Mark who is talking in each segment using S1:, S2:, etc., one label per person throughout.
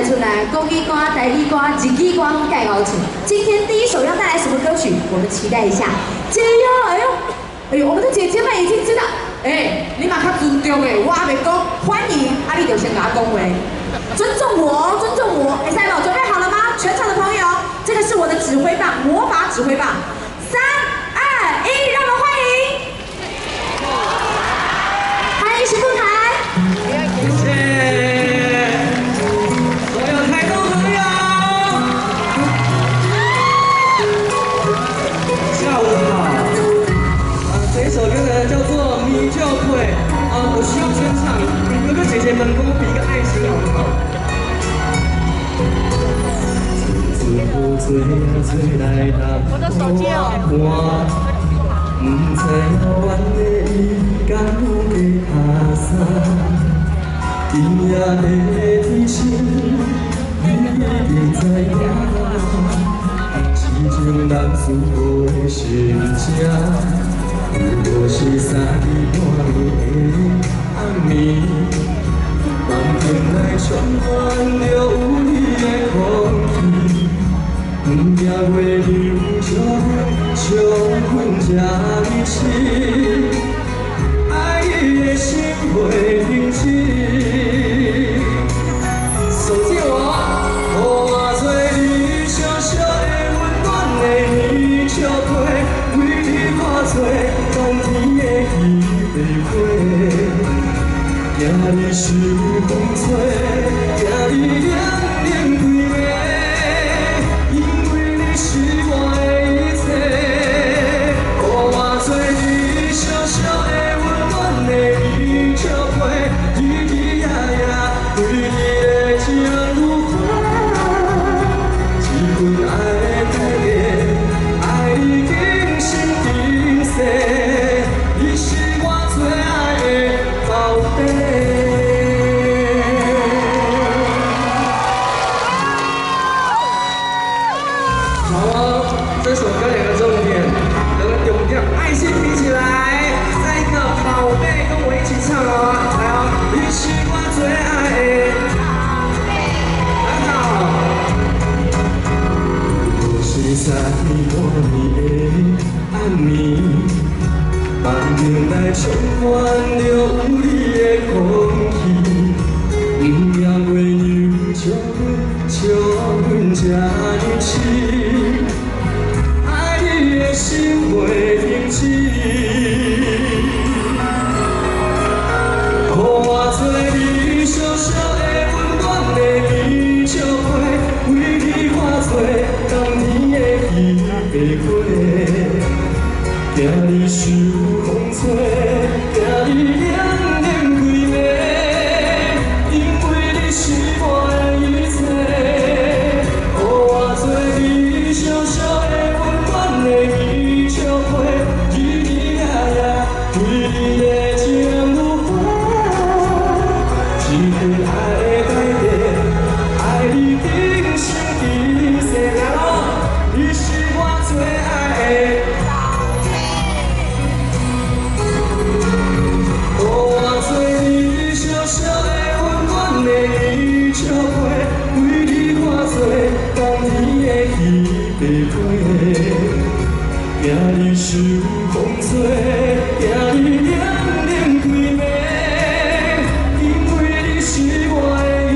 S1: 来出来，国语歌、台语歌、日语歌拢盖好唱。今天第一首要带来什么歌曲？我们期待一下。姐哟，哎呦，我们的姐姐们已经知道。你嘛较尊重诶，我还没讲欢迎，你就先甲我讲话，尊重我，尊重我。会使无？准备好了吗？全场的朋友，这个是我的指挥棒，魔法指挥棒。3、2、1，让我们欢迎，欢迎徐富凯。
S2: 谢谢所有台东朋友。下午好。这一首歌呢叫做《你就会》。我需要全场哥哥姐姐们跟我比一个爱心，好不好？
S3: 我的手机哦。
S2: 不知遥远的伊敢有在打伞，今夜的天星，你一定知影。痴情人思我的心情，若是三更半暝的暗暝，梦境内充满着有你的空气。不惊月流将阮这离去，爱你的心袂停止。手借我，予我做你小小的温暖的泥鳅皮，为你看做甘甜的鱼白花。惊你受风吹，惊你凉凉规暝。是我的一切，予我做你小小的温暖的泥鳅皮，日日夜夜为你的情如花，一份爱的改变，爱你定心定世，你是我最爱的宝贝。这首歌两个重点，有点爱心比起来，再一个宝贝跟我一起唱哦，来哦，你是我最爱的很好。若是三更半暝的暗暝，梦境内充满着有你的空气，不惊月流将阮这离去。心袂停止，予我做你小小的温暖的泥鳅皮，为你化作甘甜的鱼白花，惊你受风吹，惊你凉凉规暝，因为你是我的一切，予我做你小小的温暖的。为你的情如花，一份爱的改变，爱你定心定世。来咯，你是我最爱的。予我做你小小的温暖的泥鳅皮，为你化作甘甜的鱼白花，惊你受风吹。惊你凉凉规暝，因为你是我的一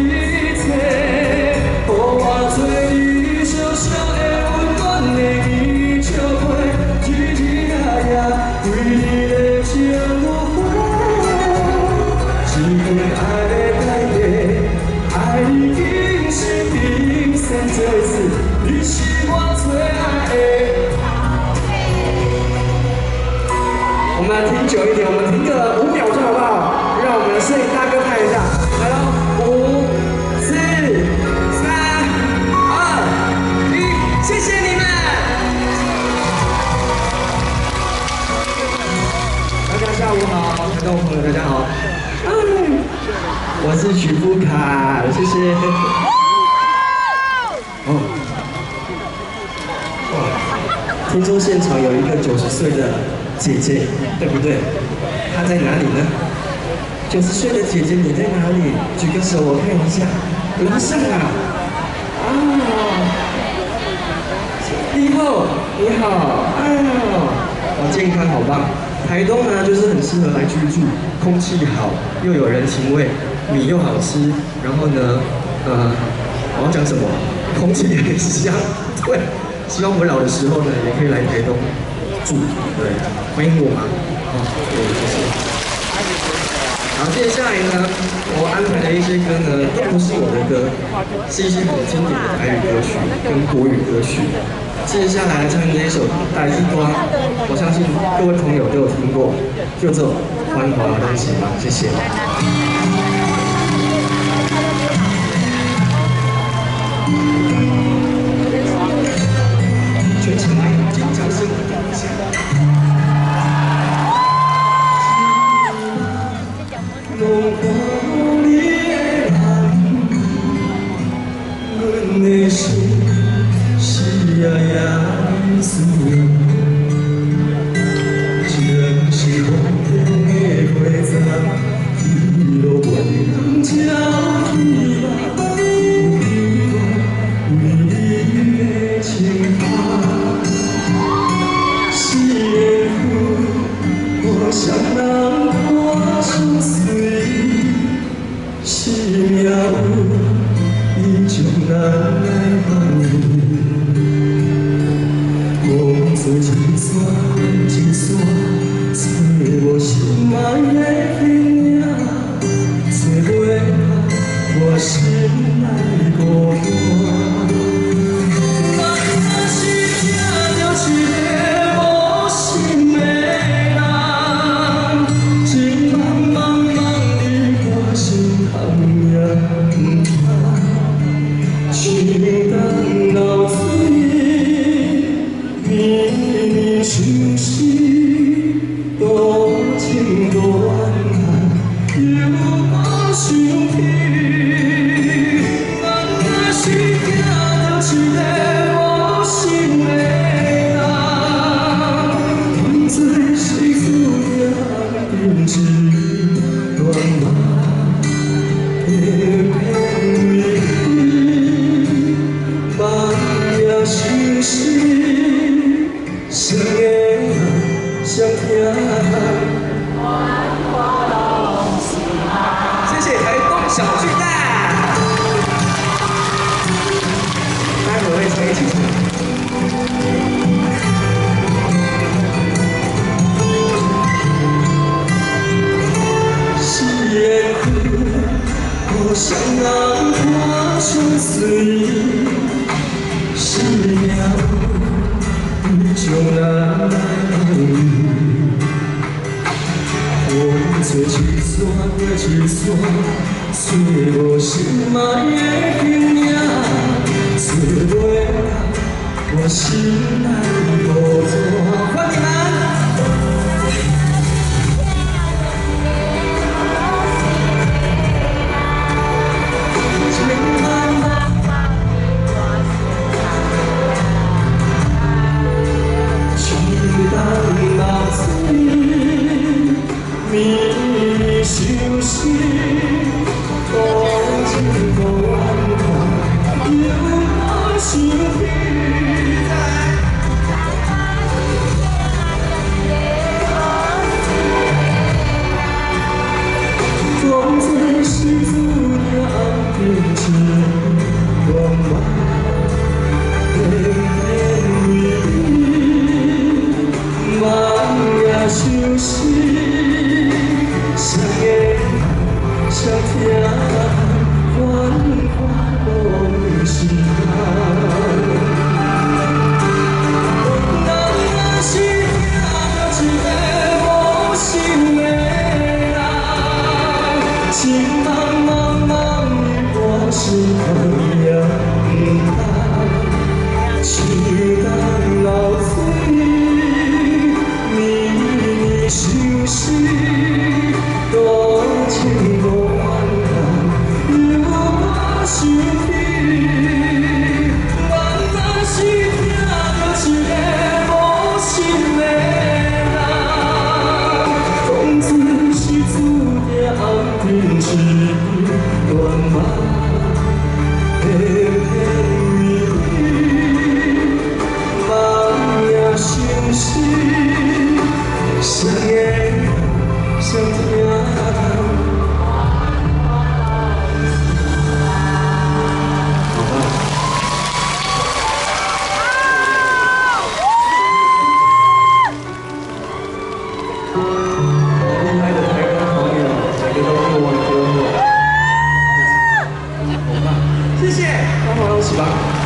S2: 切，予我做你小小的温暖的泥鳅皮，日日夜夜为你的情如花，一份爱的改变，爱你定心定世。最后一次，你是我最爱的。我们来听久一点，我们听个5秒钟好不好？让我们的摄影大哥看一下，来喽，5、4、3、2、1，谢谢你们！大家下午好，台东朋友大家好，我是许富凯，谢谢。听说现场有一个90岁的姐姐，对不对？她在哪里呢？90岁的姐姐你在哪里？举个手我看一下。拉上啊！啊，你好，你好，哎呀，好健康，好棒！台东呢，就是很适合来居住，空气好，又有人情味，米又好吃，然后呢，我要讲什么？空气也很香，对。希望我老的时候呢，也可以来台东住，对，欢迎我嘛，对，谢谢。好，接下来呢，我安排的一些歌呢，都不是我的歌，是一些很经典的台语歌曲跟国语歌曲。接下来唱这一首《大西瓜》，我相信各位朋友都有听过，就这种欢华的东西吧，谢谢。全场来，尖叫声！弄破你的眼，阮的心是夜夜思念，情是风天的花丛，一路袂当照去吧，为你的情话。谁人看相随，是命运已将咱来分离。风吹一线一线，吹我心爱的形影，吹袂透我心爱孤单。若是听到一个无心的。情淡流水，绵绵相思，多情多怨，又无想起。若是听到一个无心的人，当作是注定定一段梦。相爱相听，谢谢台东小巨蛋，待会会唱一起唱。是缘分，互相人看相随，是命运。将咱分离，风吹一线过一线，吹无心爱的形影，吹袂透我心爱孤单。欢迎咱。绵绵相思，多情多怨，又无想起。当作是注定一段梦，偏偏为你，梦也相思。相爱相听，繁华拢是梦。若是听到一个无心的人，情茫茫茫的我心痛也不甘，情淡流水，绵绵相思。多情多怨，又无想起。若是听到一个无心的人，当作是注定定一段梦。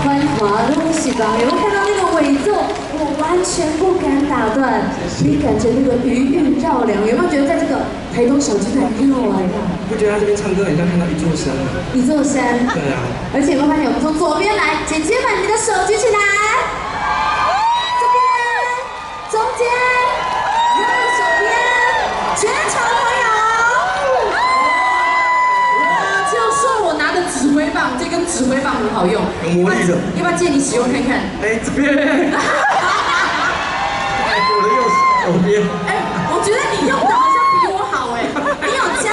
S1: 欢华东喜吧，有没有看到那个尾奏？我完全不敢打断，可以感觉那个余韵绕梁。有没有觉得在这个台东小巨蛋绕啊绕？
S2: 不觉得他这边唱歌很像看到一座山吗？
S1: 一座山。
S2: 对啊。
S1: 而且有没有发现，我们从左边来，姐姐们，你的手举起来。这边，中间，右手边，全场朋友。就说我拿的指挥棒，这根指挥棒很好用，
S2: 有魔力的。
S1: 要不要借你使用看看？
S2: 哎，这边。我的右边。
S1: 哎，我觉得你用的好像比我好哎，你有加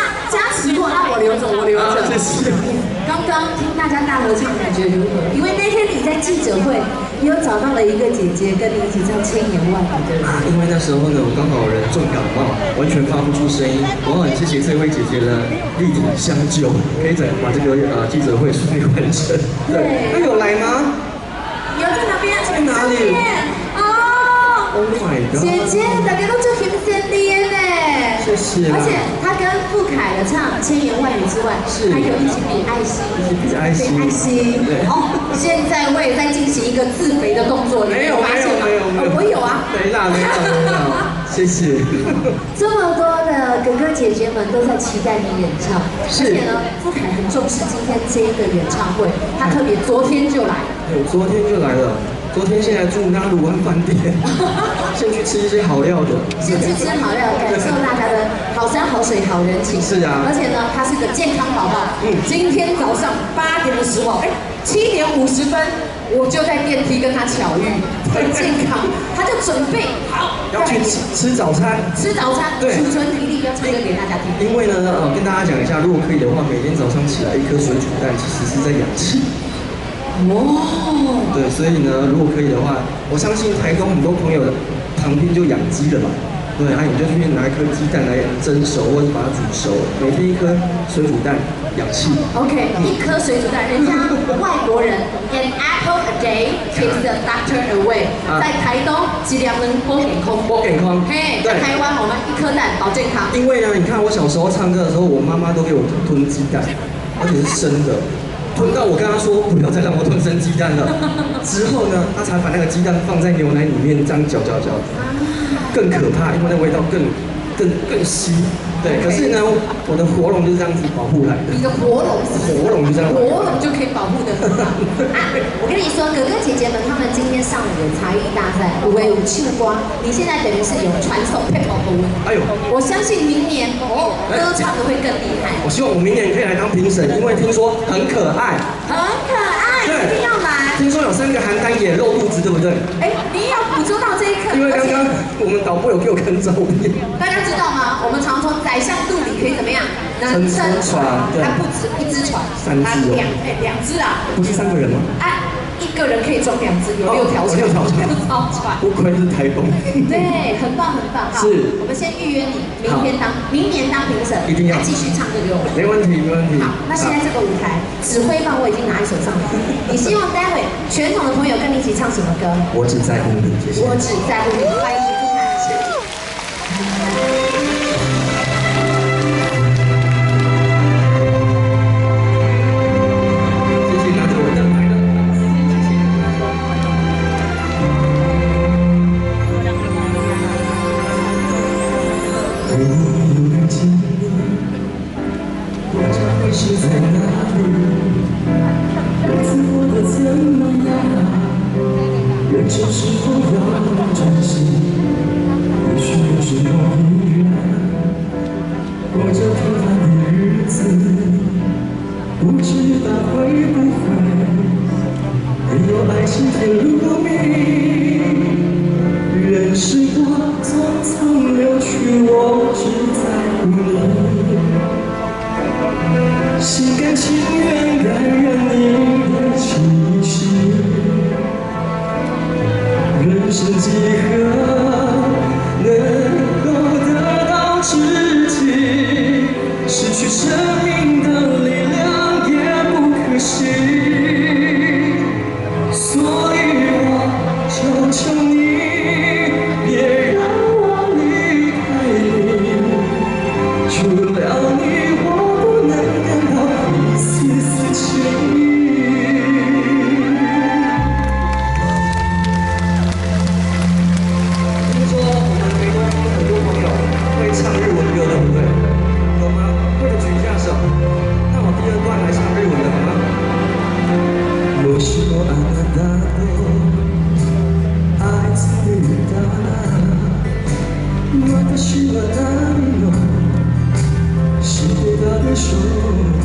S1: 持过，那我留着，我留着。
S2: 谢谢。
S1: 刚刚听大家大合唱，感觉如何？因为那天你在记者会，你有找到了一个姐姐跟你一起唱《千言万语》，对吧？
S2: 因为那时候呢，我刚好人重感冒，完全发不出声音。我很谢谢这位姐姐的力挺相救，可以把这个记者会顺利完成。对，那有来吗？
S1: 有在哪边？
S2: 在哪里？哦 ！Oh my god！
S1: 姐姐，大家都做评审的呢。
S2: 谢谢。
S1: 而且她跟傅凯的唱《千言万语》之外，还有一起比爱心，
S2: 比爱心，
S1: 爱心。
S2: 对。
S1: 哦，现在我也在进行一个自肥的动作，
S2: 没有，
S1: 我有啊。
S2: 没啦，谢谢。
S1: 这么多的哥哥姐姐们都在期待你演唱，而且呢，傅凯很重视今天这一个演唱会，他特别昨天就来。
S2: 对，我昨天就来了。昨天先来住那鲁湾饭店，先去吃一些好料的，
S1: 先去吃好料，感受大家的好山好水好人情。
S2: 是啊，
S1: 而且呢，他是个健康宝宝。今天早上8点的时候，7点50分，我就在电梯跟他巧遇，很健康，他就准备好
S2: 要去吃早餐，
S1: 对，储存体力，要唱歌给大家听。
S2: 因为呢，跟大家讲一下，如果可以的话，每天早上起来一颗水煮蛋，其实是在养气。哦，对，所以呢，如果可以的话，我相信台东很多朋友旁边就养鸡了吧？对，然后你就去拿一颗鸡蛋来蒸熟，或者把它煮熟，每天一颗水煮蛋养气。
S1: OK， 一颗水煮蛋，人家外国人 an apple a day keeps the doctor away， 在台东2两能保健康，嘿，在台湾我们一颗蛋保健康。
S2: 因为呢，你看我小时候唱歌的时候，我妈妈都给我吞鸡蛋，而且是生的。吞到我跟他说不要再让我吞生鸡蛋了，之后呢，他才把那个鸡蛋放在牛奶里面这样搅，更可怕，因为那味道更稀。对，可是呢，我的活龙就是这样子保护来的。
S1: 你的活龙
S2: 就这样，
S1: 活龙就可以保护得很好。我跟你说，哥哥姐姐们，他们今天上了有才艺大赛，舞唱歌，你现在等于是有传授配合功。哎呦，我相信明年歌唱的会更厉害。
S2: 我希望我明年可以来当评审，因为听说很可爱。
S1: 很可爱，一定要来。
S2: 听说有3个邯郸也露肚子，对不对？
S1: 你有捕捉到这一刻。
S2: 因为刚刚我们导播有给我看照片。
S1: 大家知道吗？我们常从宰相肚里可以怎么样？能撑船，它不止1只船，2只啊。
S2: 不是3个人吗？
S1: 一个人可以装2只，有6条船。
S2: 不愧是台东。
S1: 对，很棒。好，
S2: 是。
S1: 我们先预约你，明年当评审，
S2: 一定要
S1: 继续唱歌给我们。
S2: 没问题。
S1: 好，那现在这个舞台，指挥棒我已经拿在手上了。你希望待会全场的朋友跟你一起唱什么歌？
S2: 我只在乎你，谢谢。
S1: 我只在乎你，欢迎你看。
S2: 是在哪里？日子过得怎么样？人生是否要珍惜？也许有时候依然过着平凡的日子，不知道会不会没有爱情甜如蜜。任时光匆匆流去，我只在乎你。心甘情愿感染你的情。あなたと愛ついた私は何をしてたでしょうか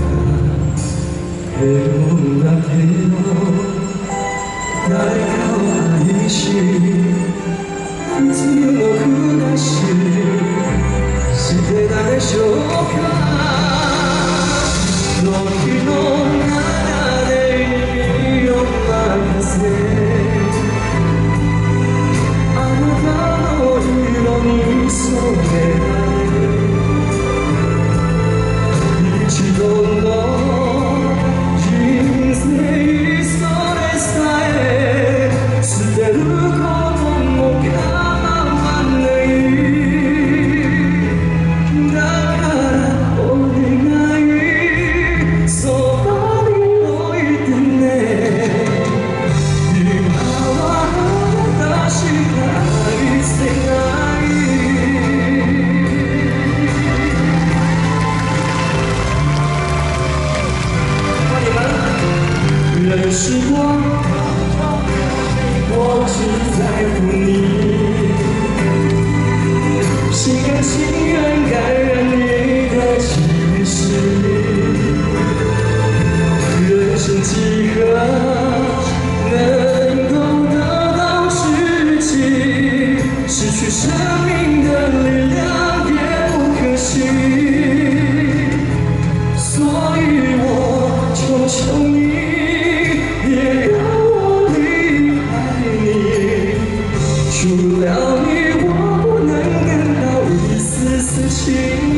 S2: 平凡だけど誰かを愛し普通の暮らししてたでしょうか時の流れにを任せあなたの色に染められ一度の人生それさえ捨てることも構わないだからお願いそばに置いてね今はあなたしか愛せない认识我，我只在乎你，心甘情愿感染你的气息。人生几何能够得到知己？失去生命的力量也不可惜。所以我求求你。别让我离开你，除了你，我不能感到一丝丝情意。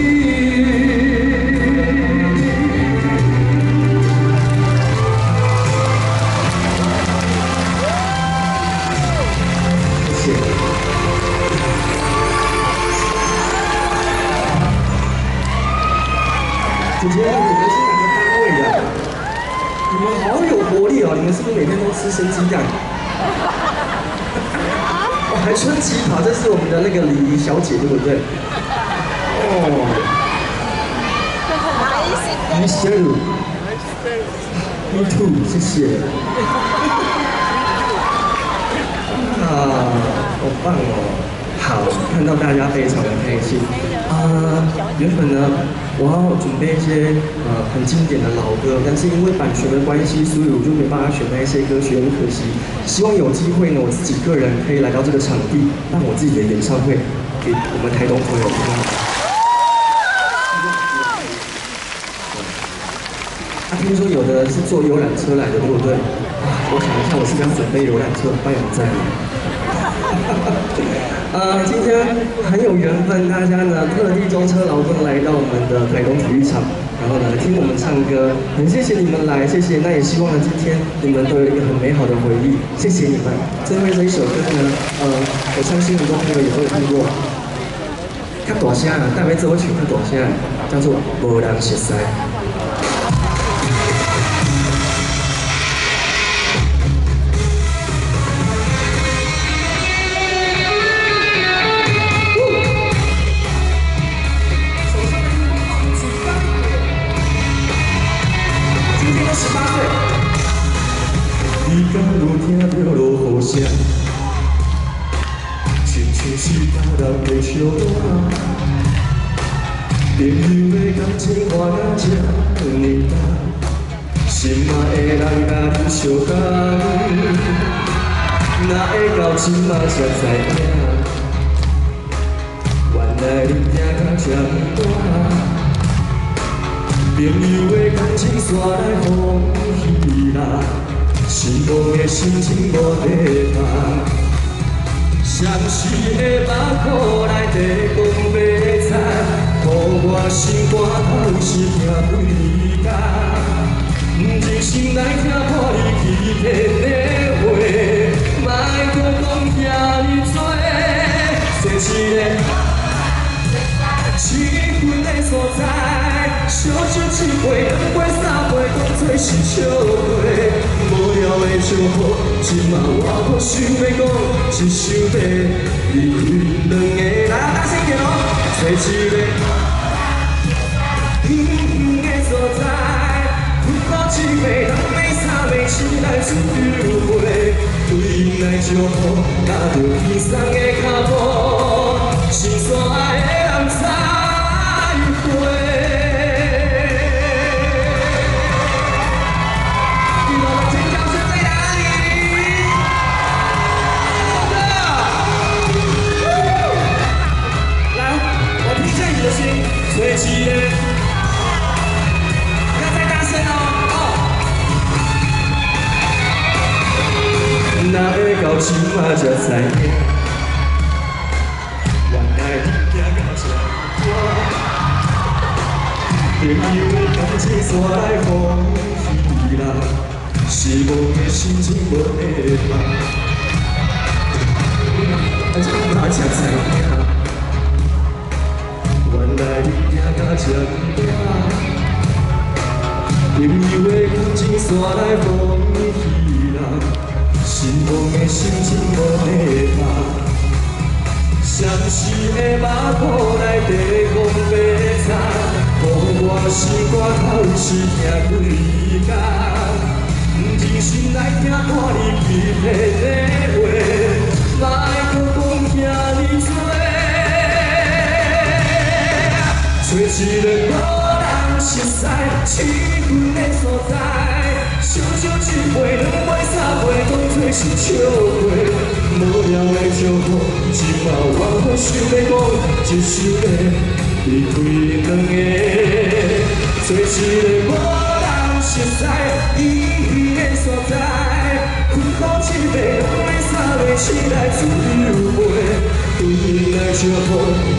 S2: 谢谢。姐姐，你们是哪个单位的？你们好有活力哦！你们是不是每天都吃生鸡蛋？哦，还穿旗袍，这是我们的那个礼仪小姐，对不对？哦。Nice to meet you. Me too， 谢谢。啊，好棒哦！好，看到大家非常的开心。原本呢，我要准备一些很经典的老歌，但是因为版权的关系，所以我就没办法选那一些歌曲，很可惜。希望有机会呢，我自己个人可以来到这个场地，办我自己的演唱会，给我们台东朋友听。听说有的是坐游览车来的，对不对？我想一下，我是不是要准备游览车帮你们载？今天很有缘分，大家呢特地舟车劳顿来到我们的台东体育场，然后呢听我们唱歌，很谢谢你们来，谢谢。那也希望呢今天你们都有一个很美好的回忆，谢谢你们。最后这一首歌呢，我相信很多朋友也都有听过。较大声啊，大家做我唱较大声，叫做《无人熟悉》。你敢有听到落雨声？亲像是大人的笑话。朋友的感情活到这呢重，心爱的人甲你相共，哪会到今仔才知影？原来你听甲这么大。朋友的感情线来风雨啦。心痛的心情无地放，相思的目眶内地讲白菜，乎我心肝头是痛几天。不真心来听破你欺骗的话，莫搁讲遐尼多，说一个七分的所在，小酒一杯，两杯三杯，讲做是笑话。无聊的笑话，今晚我可想要讲一首歌，离开两个人，大声叫，找一个远远的所在，不管一杯，人袂三袂四来自由飞，对因来祝福，踏着天上的脚步，心山的人再会。你们的尖叫声在哪里？来，我听见你的心，吹起的。 哪会到今仔才知影，原来你行到这远，朋友的感情线来风稀啦，失望的心情无会放，今仔才知影，原来你行到这远，朋友的感情线来风稀啦。 心痛的心情无地放，相思的马肚内地讲白菜，予我心肝头是痛几工，真心来听看你鼻涕的话，莫搁讲遐尼多，找一个无人熟悉、气氛的所在。 小小一杯，两杯三杯，当作是笑话。无聊的祝福，今嘛我好想要讲一首歌，离开因两个，做一个无人熟悉、意义的所在。困苦一杯，两杯三杯，醒来自由飞。对因来祝福，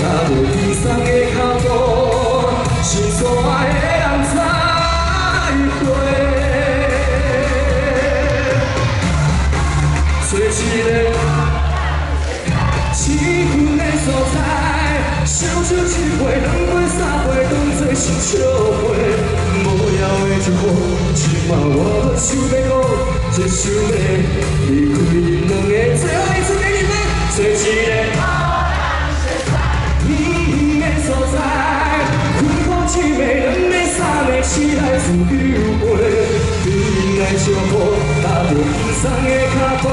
S2: 踏着天上的脚步，心所爱的人再会。 找一个气氛的所在，小酒一杯，两杯三杯，当作是笑话。无聊的祝福，今嘛我想要讲一首歌，离开因两个，最后一次给你们，找一个意义的所在，困苦一杯，两杯三杯，醒来自由飞。对因来祝福，踏着天上的脚步。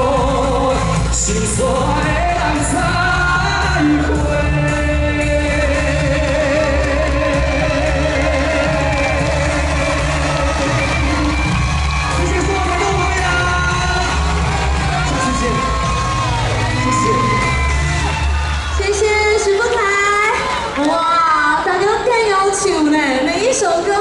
S2: 心所爱的人再会。谢谢所有观众朋友，下次见，谢谢。
S1: 谢谢许富凯，哇，大家更要求呢，每一首歌。